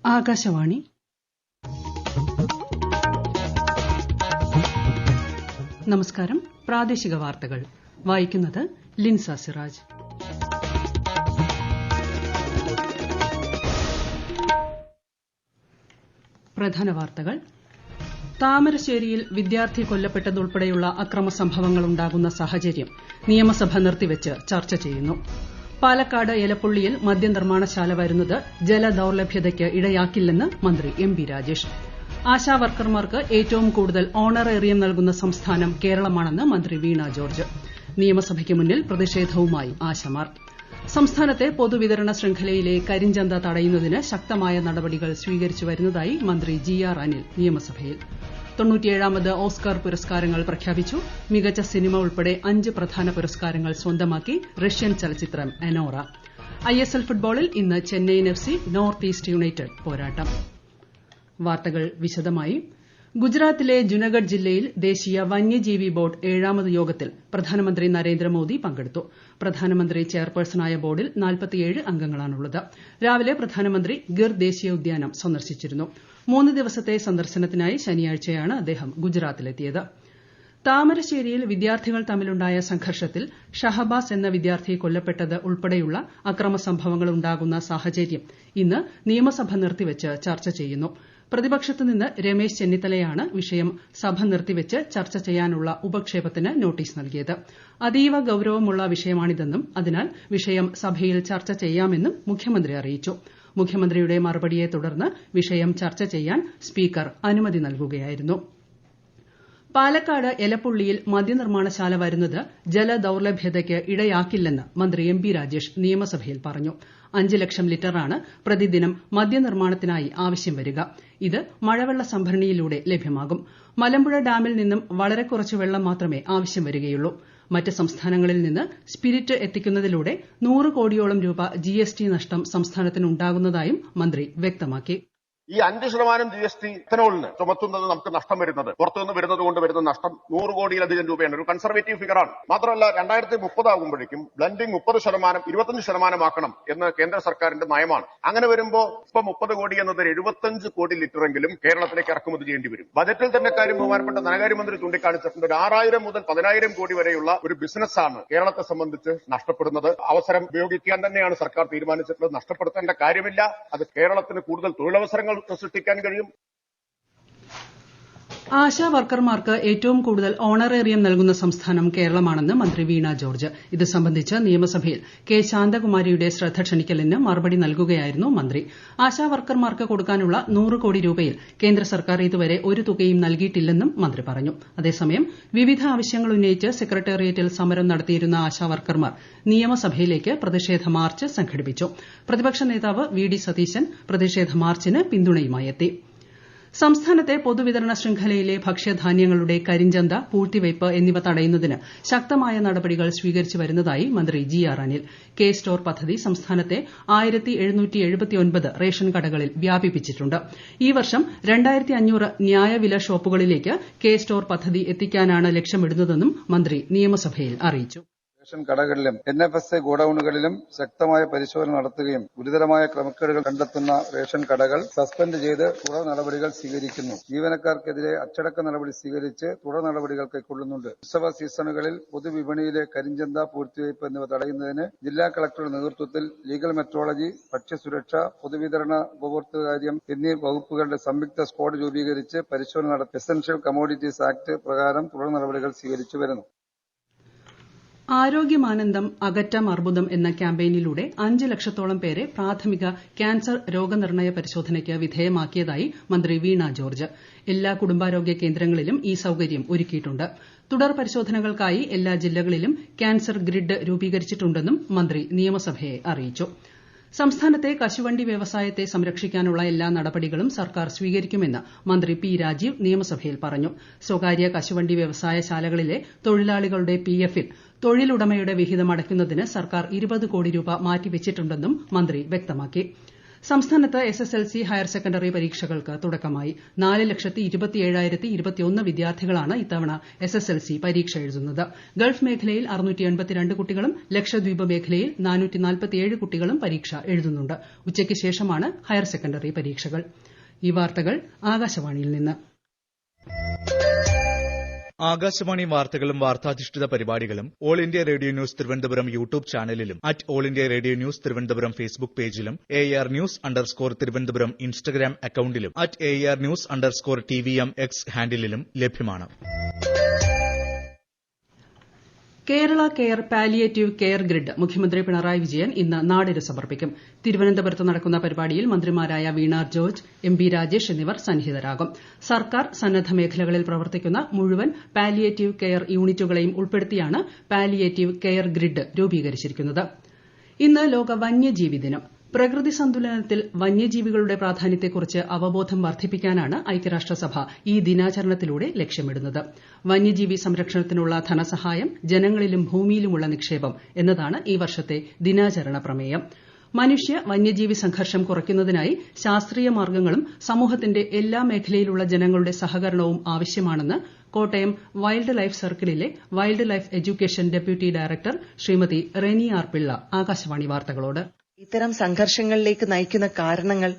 ആകാശവാണി നമസ്കാരം. പ്രാദേശിക വാർത്തകൾ വായിക്കുന്നത് ലിൻസ സിറാജ്. പ്രധാന വാർത്തകൾ. താമരശ്ശേരിയിൽ വിദ്യാർത്ഥി കൊല്ലപ്പെട്ടതുൾപ്പെടെയുള്ള അക്രമ സംഭവങ്ങളുണ്ടാകുന്ന സാഹചര്യം നിയമസഭ നിർത്തിവച്ച് ചർച്ച ചെയ്യുന്നു. പാലക്കാട് എലപ്പുള്ളിയിൽ മദ്യനിർമ്മാണശാല വരുന്നത് ജലദൌർലഭ്യതയ്ക്ക് ഇടയാക്കില്ലെന്ന് മന്ത്രി എം.ബി. രാജേഷ്. ആശാവർക്കർമാർക്ക് ഏറ്റവും കൂടുതൽ ഓണറേറിയം നൽകുന്ന സംസ്ഥാനം കേരളമാണെന്ന് മന്ത്രി വീണ ജോർജ്. നിയമസഭയ്ക്ക് മുന്നിൽ പ്രതിഷേധവുമായി ആശമാർ. സംസ്ഥാനത്തെ പൊതുവിതരണ ശൃംഖലയിലെ കരിഞ്ചന്ത തടയുന്നതിന് ശക്തമായ നടപടികൾ സ്വീകരിച്ചു വരുന്നതായി മന്ത്രി ജി.ആർ. അനിൽ നിയമസഭയിൽ. 97ാമത് ഓസ്കർ പുരസ്കാരങ്ങൾ പ്രഖ്യാപിച്ചു. മികച്ച സിനിമ ഉൾപ്പെടെ 5 പ്രധാന പുരസ്കാരങ്ങൾ സ്വന്തമാക്കി റഷ്യൻ ചലച്ചിത്രം അനോറ. ഐഎസ്എൽ ഫുട്ബോളിൽ ഇന്ന് Chennaiyin FC. North east United പോരാട്ടം. വാർത്തകൾ വിശദമായി. ഗുജറാത്തിലെ ജുനഗഡ് ജില്ലയിൽ ദേശീയ വന്യജീവി ബോർഡ് 7ാമത് യോഗത്തിൽ പ്രധാനമന്ത്രി നരേന്ദ്രമോദി പങ്കെടുത്തു. പ്രധാനമന്ത്രി ചെയർപേഴ്സണായ ബോർഡിൽ 47 അംഗങ്ങളാണുള്ളത്. രാവിലെ പ്രധാനമന്ത്രി ഗിർ ദേശീയോദ്യാനം സന്ദർശിച്ചിരുന്നു. 3 ദിവസത്തെ സന്ദർശനത്തിനായി ശനിയാഴ്ചയാണ് അദ്ദേഹം ഗുജറാത്തിലെത്തിയത്. താമരശ്ശേരിയിൽ വിദ്യാർത്ഥികൾ തമ്മിലുണ്ടായ സംഘർഷത്തിൽ ഷഹബാസ് എന്ന വിദ്യാർത്ഥി കൊല്ലപ്പെട്ടത് ഉൾപ്പെടെയുള്ള അക്രമ സംഭവങ്ങളുണ്ടാകുന്ന സാഹചര്യം ഇന്ന് നിയമസഭ നിർത്തിവച്ച് ചർച്ച ചെയ്യുന്നു. പ്രതിപക്ഷത്ത് നിന്ന് രമേശ് ചെന്നിത്തലയാണ് വിഷയം സഭ നിർത്തിവച്ച് ചർച്ച ചെയ്യാനുള്ള ഉപക്ഷേപത്തിന് നോട്ടീസ് നൽകിയത്. അതീവ ഗൌരവമുള്ള വിഷയമാണിതെന്നും അതിനാൽ വിഷയം സഭയിൽ ചർച്ച ചെയ്യാമെന്നും മുഖ്യമന്ത്രി അറിയിച്ചു. മുഖ്യമന്ത്രിയുടെ മറുപടിയെ തുടർന്ന് വിഷയം ചർച്ച ചെയ്യാൻ സ്പീക്കർ അനുമതി നൽകുകയായിരുന്നു. പാലക്കാട് എലപ്പുള്ളിയിൽ മദ്യനിർമ്മാണശാല വരുന്നത് ജലദൌർലഭ്യതയ്ക്ക് ഇടയാക്കില്ലെന്ന് മന്ത്രി എം.ബി. രാജേഷ് നിയമസഭയിൽ പറഞ്ഞു. 5 ലക്ഷം ലിറ്ററാണ് പ്രതിദിനം മദ്യനിർമ്മാണത്തിനായി ആവശ്യം വരിക. ഇത് മഴവെള്ള സംഭരണിയിലൂടെ ലഭ്യമാകും. മലമ്പുഴ ഡാമിൽ നിന്നും വളരെ കുറച്ച് വെള്ളം മാത്രമേ ആവശ്യം വരികയുള്ളൂ. മറ്റ് സംസ്ഥാനങ്ങളിൽ നിന്ന് സ്പിരിറ്റ് എത്തിക്കുന്നതിലൂടെ 100 കോടിയോളം രൂപ ജിഎസ്ടി നഷ്ടം സംസ്ഥാനത്തിനുണ്ടാകുന്നതായും മന്ത്രി വ്യക്തമാക്കി. ഈ 5% GST ഇഥനോളിന് ചുമത്തുന്നത് നമുക്ക് നഷ്ടം വരുന്നത് പുറത്തുനിന്ന് വരുന്നത് കൊണ്ട് വരുന്ന നഷ്ടം 100 കോടിയിലധികം രൂപയാണ്. ഒരു കൺസർവേറ്റീവ് ഫിഗറാണ്. മാത്രമല്ല 2030 ആകുമ്പോഴേക്കും ബ്ലെൻഡിംഗ് 30%, 25% ആക്കണം എന്ന് കേന്ദ്ര സർക്കാരിന്റെ നയമാണ്. അങ്ങനെ വരുമ്പോൾ ഇപ്പൊ 30 കോടി എന്നത് 75 കോടി ലിറ്ററെങ്കിലും കേരളത്തിലേക്ക് ഇറക്കുമതി ചെയ്യേണ്ടി വരും. ബജറ്റിൽ തന്നെ കാര്യം ബഹുമാനപ്പെട്ട ധനകാര്യമന്ത്രി ചൂണ്ടിക്കാണിച്ചിട്ടുണ്ട്. 6000 മുതൽ 10000 കോടി വരെയുള്ള ഒരു ബിസിനസ്സാണ് കേരളത്തെ സംബന്ധിച്ച് നഷ്ടപ്പെടുന്നത്. അവസരം ഉപയോഗിക്കാൻ തന്നെയാണ് സർക്കാർ തീരുമാനിച്ചിട്ടുള്ളത്. നഷ്ടപ്പെടുത്തേണ്ട കാര്യമില്ല. അത് കേരളത്തിന് കൂടുതൽ തൊഴിലവസരങ്ങൾ സൃഷ്ടിക്കാൻ കഴിയും. ആശാ വർക്കർമാർക്ക് ഏറ്റവും കൂടുതൽ ഓണറേറിയം നൽകുന്ന സംസ്ഥാനം കേരളമാണെന്ന് മന്ത്രി വീണ ജോർജ്. ഇത് സംബന്ധിച്ച് നിയമസഭയിൽ കെ ശാന്തകുമാരിയുടെ ശ്രദ്ധ ക്ഷണിക്കലിന് മറുപടി നൽകുകയായിരുന്നു മന്ത്രി. ആശാ വർക്കർമാർക്ക് കൊടുക്കാനുള്ള 100 കോടി രൂപയിൽ കേന്ദ്ര സർക്കാർ ഇതുവരെ ഒരു തുകയും നൽകിയിട്ടില്ലെന്നും മന്ത്രി പറഞ്ഞു. അതേസമയം വിവിധ ആവശ്യങ്ങൾ ഉന്നയിച്ച് സെക്രട്ടേറിയറ്റിൽ സമരം നടത്തിയിരുന്ന ആശാ വർക്കർമാർ നിയമസഭയിലേക്ക് പ്രതിഷേധ മാർച്ച് സംഘടിപ്പിച്ചു. പ്രതിപക്ഷ നേതാവ് വി.ഡി. സതീശൻ പ്രതിഷേധ മാർച്ചിന് പിന്തുണയുമായി എത്തി. സംസ്ഥാനത്തെ പൊതുവിതരണ ശൃംഖലയിലെ ഭക്ഷ്യധാന്യങ്ങളുടെ കരിഞ്ചന്ത, പൂഴ്ത്തിവയ്പ് എന്നിവ തടയുന്നതിന് ശക്തമായ നടപടികൾ സ്വീകരിച്ചു വരുന്നതായി മന്ത്രി ജി.ആർ. അനിൽ. കെ സ്റ്റോർ പദ്ധതി സംസ്ഥാനത്തെ 1779 റേഷൻ കടകളിൽ വ്യാപിപ്പിച്ചിട്ടുണ്ട്. ഈ വർഷം 2500 ന്യായവില ഷോപ്പുകളിലേക്ക് കെ സ്റ്റോർ പദ്ധതി എത്തിക്കാനാണ് ലക്ഷ്യമിടുന്നതെന്നും മന്ത്രി നിയമസഭയിൽ അറിയിച്ചു. റേഷൻ കടകളിലും NFSA ഗോഡൌണുകളിലും ശക്തമായ പരിശോധന നടത്തുകയും ഗുരുതരമായ ക്രമക്കേടുകൾ കണ്ടെത്തുന്ന റേഷൻ കടകൾ സസ്പെൻഡ് ചെയ്ത് തുടർ നടപടികൾ സ്വീകരിക്കുന്നു. ജീവനക്കാർക്കെതിരെ അച്ചടക്ക നടപടി സ്വീകരിച്ച് തുടർ നടപടികൾ കൈക്കൊള്ളുന്നുണ്ട്. ഉത്സവ സീസണുകളിൽ പൊതുവിപണിയിലെ കരിഞ്ചന്ത, പൂഴ്ത്തിവയ്പ് എന്നിവ തടയുന്നതിന് ജില്ലാ കളക്ടറുടെ നേതൃത്വത്തിൽ ലീഗൽ മെട്രോളജി, ഭക്ഷ്യസുരക്ഷ, പൊതുവിതരണ, ഉപഭോക്തൃകാര്യം എന്നീ വകുപ്പുകളുടെ സംയുക്ത സ്ക്വാഡ് രൂപീകരിച്ച് പരിശോധന നടത്തി എസൻഷ്യൽ കമ്മോഡിറ്റീസ് ആക്ട് പ്രകാരം തുടർ നടപടികൾ സ്വീകരിച്ചു വരുന്നു. ആരോഗ്യമാനന്ദം അകറ്റാം അർബുദം എന്ന ക്യാമ്പയിനിലൂടെ 5 ലക്ഷത്തോളം പേരെ പ്രാഥമിക ക്യാൻസർ രോഗനിർണയ പരിശോധനയ്ക്ക് വിധേയമാക്കിയതായി മന്ത്രി വീണ ജോർജ്. എല്ലാ കുടുംബാരോഗ്യ കേന്ദ്രങ്ങളിലും ഈ സൌകര്യം ഒരുക്കിയിട്ടുണ്ട്. തുടർ പരിശോധനകൾക്കായി എല്ലാ ജില്ലകളിലും ക്യാൻസർ ഗ്രിഡ് രൂപീകരിച്ചിട്ടുണ്ടെന്നും മന്ത്രി നിയമസഭയെ അറിയിച്ചു. സംസ്ഥാനത്തെ കശുവണ്ടി വ്യവസായത്തെ സംരക്ഷിക്കാനുള്ള എല്ലാ നടപടികളും സർക്കാർ സ്വീകരിക്കുമെന്ന് മന്ത്രി പി. രാജീവ് നിയമസഭയിൽ പറഞ്ഞു. സ്വകാര്യ കശുവണ്ടി വ്യവസായശാലകളിലെ തൊഴിലാളികളുടെ PF-ൽ തൊഴിലുടമയുടെ വിഹിതം അടയ്ക്കുന്നതിന് സർക്കാർ 20 കോടി രൂപ മാറ്റിവച്ചിട്ടുണ്ടെന്നും മന്ത്രി വ്യക്തമാക്കി. സംസ്ഥാനത്ത് SSLC ഹയർ സെക്കൻഡറി പരീക്ഷകൾക്ക് തുടക്കമായി 4,27,021 വിദ്യാർത്ഥികളാണ് ഇത്തവണ SSLC പരീക്ഷ എഴുതുന്നത്. ഗൾഫ് മേഖലയിൽ 682 കുട്ടികളും ലക്ഷദ്വീപ് മേഖലയിൽ 447 കുട്ടികളും പരീക്ഷ എഴുതുന്നുണ്ട്. ഉച്ചയ്ക്ക് ശേഷമാണ് ഹയർ സെക്കൻഡറി പരീക്ഷകൾ. ഈ വാർത്തകൾ ആകാശവാണിയിൽ നിന്ന്. ആകാശവാണി വാർത്തകളും വാർത്താധിഷ്ഠിത പരിപാടികളും all India radio news Thiruvananthapuram YouTube ചാനലിലും all India radio news Thiruvananthapuram Facebook പേജിലും AR News_ തിരുവനന്തപുരം ഇൻസ്റ്റഗ്രാം അക്കൌണ്ടിലും AR News_TVM X ഹാൻഡിലും ലഭ്യമാണ്. Kerala care palliative care grid മുഖ്യമന്ത്രി പിണറായി വിജയൻ ഇന്ന് നാടിന് സമർപ്പിക്കും. തിരുവനന്തപുരത്ത് നടക്കുന്ന പരിപാടിയിൽ മന്ത്രിമാരായ വീണ ജോർജ്, MB രാജേഷ് എന്നിവർ സന്നിഹിതരാകും. സർക്കാർ സന്നദ്ധ മേഖലകളിൽ പ്രവർത്തിക്കുന്ന മുഴുവൻ പാലിയേറ്റീവ് കെയർ യൂണിറ്റുകളെയും ഉൾപ്പെടുത്തിയാണ് പാലിയേറ്റീവ് കെയർ ഗ്രിഡ് രൂപീകരിച്ചിരിക്കുന്നത്. ഇന്ന് ലോക വന്യജീവി ദിനം. പ്രകൃതി സന്തുലനത്തിൽ വന്യജീവികളുടെ പ്രാധാന്യത്തെക്കുറിച്ച് അവബോധം വർദ്ധിപ്പിക്കാനാണ് ഐക്യരാഷ്ട്രസഭ ഈ ദിനാചരണത്തിലൂടെ ലക്ഷ്യമിടുന്നത്. വന്യജീവി സംരക്ഷണത്തിനുള്ള ധനസഹായം, ജനങ്ങളിലും ഭൂമിയിലുമുള്ള നിക്ഷേപം എന്നതാണ് ഈ വർഷത്തെ ദിനാചരണ പ്രമേയം. മനുഷ്യ വന്യജീവി സംഘർഷം കുറയ്ക്കുന്നതിനായി ശാസ്ത്രീയ മാർഗ്ഗങ്ങളും സമൂഹത്തിന്റെ എല്ലാ മേഖലയിലുള്ള ജനങ്ങളുടെ സഹകരണവും ആവശ്യമാണെന്ന് കോട്ടയം വൈൽഡ് ലൈഫ് സർക്കിളിലെ wildlife education deputy director Shrimathi Reni R Pillai Akashvani വാർത്തകളോട്. ഇത്തരം സംഘർഷങ്ങളിലേക്ക് നയിക്കുന്ന കാരണങ്ങൾ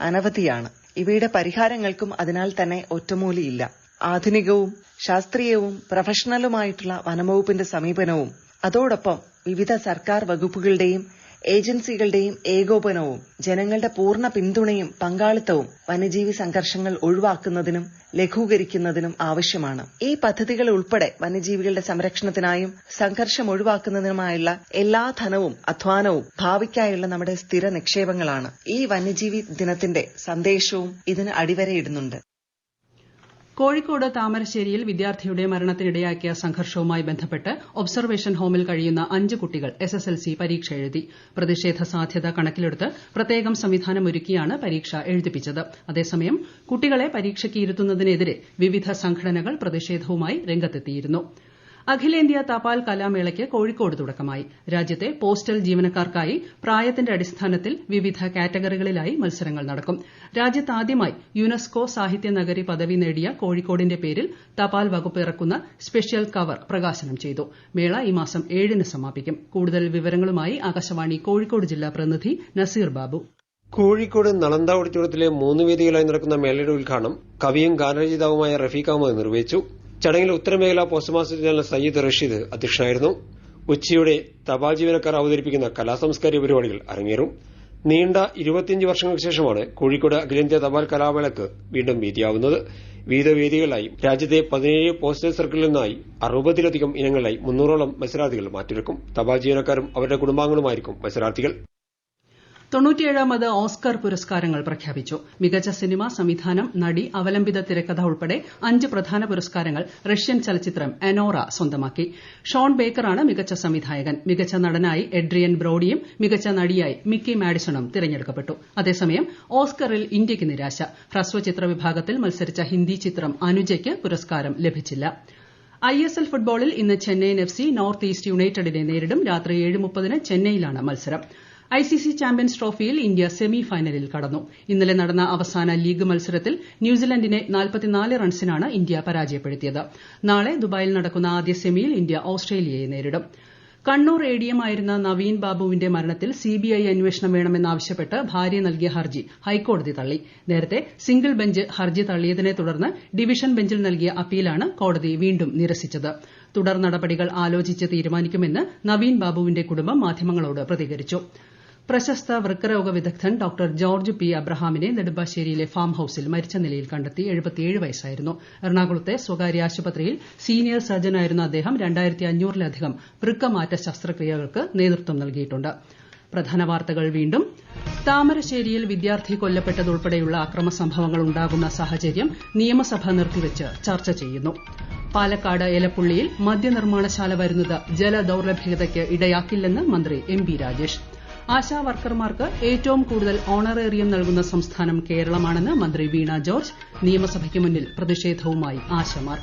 അനവധിയാണ്. ഇവയുടെ പരിഹാരങ്ങൾക്കും അതിനാൽ തന്നെ ഒറ്റമൂലിയില്ല. ആധുനികവും ശാസ്ത്രീയവും പ്രൊഫഷണലുമായിട്ടുള്ള വനംവകുപ്പിന്റെ സമീപനവും അതോടൊപ്പം വിവിധ സർക്കാർ വകുപ്പുകളുടെയും ഏജൻസികളുടെയും ഏകോപനവും ജനങ്ങളുടെ പൂർണ്ണ പിന്തുണയും പങ്കാളിത്തവും വന്യജീവി സംഘർഷങ്ങൾ ഒഴിവാക്കുന്നതിനും ലഘൂകരിക്കുന്നതിനും ആവശ്യമാണ്. ഈ പദ്ധതികൾ ഉൾപ്പെടെ വന്യജീവികളുടെ സംരക്ഷണത്തിനായും സംഘർഷം ഒഴിവാക്കുന്നതിനുമായുള്ള എല്ലാ ധനവും അധ്വാനവും ഭാവിക്കായുള്ള നമ്മുടെ സ്ഥിര നിക്ഷേപങ്ങളാണ്. ഈ വന്യജീവി ദിനത്തിന്റെ സന്ദേശവും ഇതിന് അടിവരയിടുന്നുണ്ട്. കോഴിക്കോട് താമരശ്ശേരിയിൽ വിദ്യാർത്ഥിയുടെ മരണത്തിനിടയാക്കിയ സംഘർഷവുമായി ബന്ധപ്പെട്ട് ഒബ്സർവേഷൻ ഹോമിൽ കഴിയുന്ന 5 കുട്ടികൾ SSLC പരീക്ഷ എഴുതി. പ്രതിഷേധ സാധ്യത കണക്കിലെടുത്ത് പ്രത്യേകം സംവിധാനമൊരുക്കിയാണ് പരീക്ഷ എഴുതിപ്പിച്ചത്. അതേസമയം കുട്ടികളെ പരീക്ഷയ്ക്ക് ഇരുത്തുന്നതിനെതിരെ വിവിധ സംഘടനകൾ പ്രതിഷേധവുമായി രംഗത്തെത്തിയിരുന്നു. അഖിലേന്ത്യാ തപാൽ കലാമേളയ്ക്ക് കോഴിക്കോട് തുടക്കമായി. രാജ്യത്തെ പോസ്റ്റൽ ജീവനക്കാർക്കായി പ്രായത്തിന്റെ അടിസ്ഥാനത്തിൽ വിവിധ കാറ്റഗറികളിലായി മത്സരങ്ങൾ നടക്കും. രാജ്യത്താദ്യമായി യുനെസ്കോ സാഹിത്യ നഗരി പദവി നേടിയ കോഴിക്കോടിന്റെ പേരിൽ തപാൽ വകുപ്പ് ഇറക്കുന്ന സ്പെഷ്യൽ കവർ പ്രകാശനം ചെയ്തു. മേള ഈ മാസം 7-ന് സമാപിക്കും. കൂടുതൽ വിവരങ്ങളുമായി ആകാശവാണി കോഴിക്കോട് ജില്ലാ പ്രതിനിധി നസീർ ബാബു. കോഴിക്കോട് നളന്ദ ഓഡിറ്റോറിയത്തിലെ 3 വേദികളായി നടക്കുന്ന മേളയുടെ ഉദ്ഘാടനം കവിയും ഗാനരചയിതാവുമായ റഫീഖ് അഹമ്മദ് നിർവഹിച്ചു. ചടങ്ങിൽ ഉത്തരമേഖലാ postmaster general Sayyid Rasheed അധ്യക്ഷനായിരുന്നു. ഉച്ചയോടെ തപാൽ ജീവനക്കാർ അവതരിപ്പിക്കുന്ന കലാസാംസ്കാരിക പരിപാടികൾ അരങ്ങേറും. നീണ്ട 25 വർഷങ്ങൾക്ക് ശേഷമാണ് കോഴിക്കോട് അഖിലേന്ത്യാ തപാൽ കലാമേളയ്ക്ക് വീണ്ടും വേദിയാവുന്നത്. വിവിധ വേദികളിലായി രാജ്യത്തെ 17 പോസ്റ്റൽ സർക്കിളിൽ നിന്നായി 60-ലധികം ഇനങ്ങളിലായി 300ഓളം മത്സരാർത്ഥികൾ മാറ്റിവെക്കും. തപാൽ ജീവനക്കാരും അവരുടെ കുടുംബാംഗങ്ങളുമായിരിക്കും മത്സരാർത്ഥികൾ. 97ാമത് ഓസ്കർ പുരസ്കാരങ്ങൾ പ്രഖ്യാപിച്ചു. മികച്ച സിനിമ, സംവിധാനം, നടി, അവലംബിത തിരക്കഥ ഉൾപ്പെടെ 5 പ്രധാന പുരസ്കാരങ്ങൾ റഷ്യൻ ചലച്ചിത്രം അനോറ സ്വന്തമാക്കി. ഷോൺ ബേക്കറാണ് മികച്ച സംവിധായകൻ. മികച്ച നടനായി എഡ്രിയൻ ബ്രോഡിയും മികച്ച നടിയായി മിക്കി മാഡിസണും തിരഞ്ഞെടുക്കപ്പെട്ടു. അതേസമയം ഓസ്കറിൽ ഇന്ത്യയ്ക്ക് നിരാശ. ഹ്രസ്വചിത്ര വിഭാഗത്തിൽ മത്സരിച്ച ഹിന്ദി ചിത്രം അനുജയ്ക്ക് പുരസ്കാരം ലഭിച്ചില്ല. ISL ഫുട്ബോളിൽ ഇന്ന് ചെന്നൈയിൻ FC നോർത്ത് ഈസ്റ്റ് യുണൈറ്റഡിനെ നേരിടും. രാത്രി 7:30-ന് ചെന്നൈയിലാണ് മത്സരം. ICC ചാമ്പ്യൻസ് ട്രോഫിയിൽ ഇന്ത്യ സെമി ഫൈനലിൽ കടന്നു. ഇന്നലെ നടന്ന അവസാന ലീഗ് മത്സരത്തിൽ ന്യൂസിലൻഡിനെ 44 റൺസിനാണ് ഇന്ത്യ പരാജയപ്പെടുത്തിയത്. നാളെ ദുബായിൽ നടക്കുന്ന ആദ്യ സെമിയിൽ ഇന്ത്യ ഓസ്ട്രേലിയയെ നേരിടും. കണ്ണൂർ ADM ആയിരുന്ന നവീൻ ബാബുവിന്റെ മരണത്തിൽ CBI അന്വേഷണം വേണമെന്നാവശ്യപ്പെട്ട് ഭാര്യ നൽകിയ ഹർജി ഹൈക്കോടതി തള്ളി. നേരത്തെ സിംഗിൾ ബെഞ്ച് ഹർജി തള്ളിയതിനെ തുടർന്ന് ഡിവിഷൻ ബെഞ്ചിൽ നൽകിയ അപ്പീലാണ് കോടതി വീണ്ടും നിരസിച്ചത്. തുടർ നടപടികൾ ആലോചിച്ച് തീരുമാനിക്കുമെന്ന് നവീൻ ബാബുവിന്റെ കുടുംബം മാധ്യമങ്ങളോട് പ്രതികരിച്ചു. പ്രശസ്ത വൃക്കരോഗ വിദഗ്ധൻ ഡോക്ടർ ജോർജ് P. അബ്രഹാമിനെ നെടുമ്പാശ്ശേരിയിലെ ഫാം ഹൌസിൽ മരിച്ച നിലയിൽ കണ്ടെത്തി. 77 വയസ്സായിരുന്നു. എറണാകുളത്തെ സ്വകാര്യ ആശുപത്രിയിൽ സീനിയർ സർജനായിരുന്ന അദ്ദേഹം 2500-ലധികം വൃക്കമാറ്റ ശസ്ത്രക്രിയകൾക്ക് നേതൃത്വം നൽകിയിട്ടുണ്ട്. പ്രധാന വാർത്തകൾ വീണ്ടും. താമരശ്ശേരിയിൽ വിദ്യാർത്ഥി കൊല്ലപ്പെട്ടതുൾപ്പെടെയുള്ള അക്രമ സംഭവങ്ങൾ ഉണ്ടാകുന്ന സാഹചര്യം നിയമസഭ നിർത്തിവച്ച് ചർച്ച ചെയ്യുന്നു. പാലക്കാട് എലപ്പുള്ളിയിൽ മദ്യനിർമ്മാണശാല വരുന്നത് ജലദൌർലഭ്യതയ്ക്ക് ഇടയാക്കില്ലെന്ന് മന്ത്രി MB രാജേഷ്. ആശാ വർക്കർമാർക്ക് ഏറ്റവും കൂടുതൽ ഓണറേറിയം നൽകുന്ന സംസ്ഥാനം കേരളമാണെന്ന് മന്ത്രി വീണ ജോർജ്. നിയമസഭയ്ക്ക് മുന്നിൽ പ്രതിഷേധവുമായി ആശമാർ.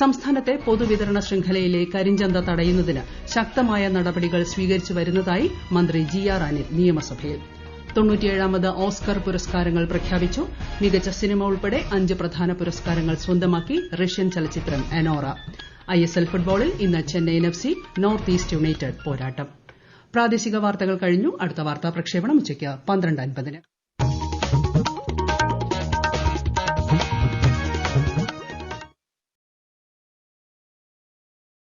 സംസ്ഥാനത്തെ പൊതുവിതരണ ശൃംഖലയിലെ കരിഞ്ചന്ത തടയുന്നതിന് ശക്തമായ നടപടികൾ സ്വീകരിച്ചു വരുന്നതായി മന്ത്രി GR അനിൽ നിയമസഭയിൽ. 97ാമത് ഓസ്കർ പുരസ്കാരങ്ങൾ പ്രഖ്യാപിച്ചു. മികച്ച സിനിമ ഉൾപ്പെടെ 5 പ്രധാന പുരസ്കാരങ്ങൾ സ്വന്തമാക്കി റഷ്യൻ ചലച്ചിത്രം അനോറ. ISL ഫുട്ബോളിൽ ഇന്ന് Chennaiyin FC north east United പോരാട്ടം. പ്രാദേശിക വാർത്തകൾ കഴിഞ്ഞു. അടുത്ത വാർത്താ പ്രക്ഷേപണം ഉച്ചയ്ക്ക് 12:50.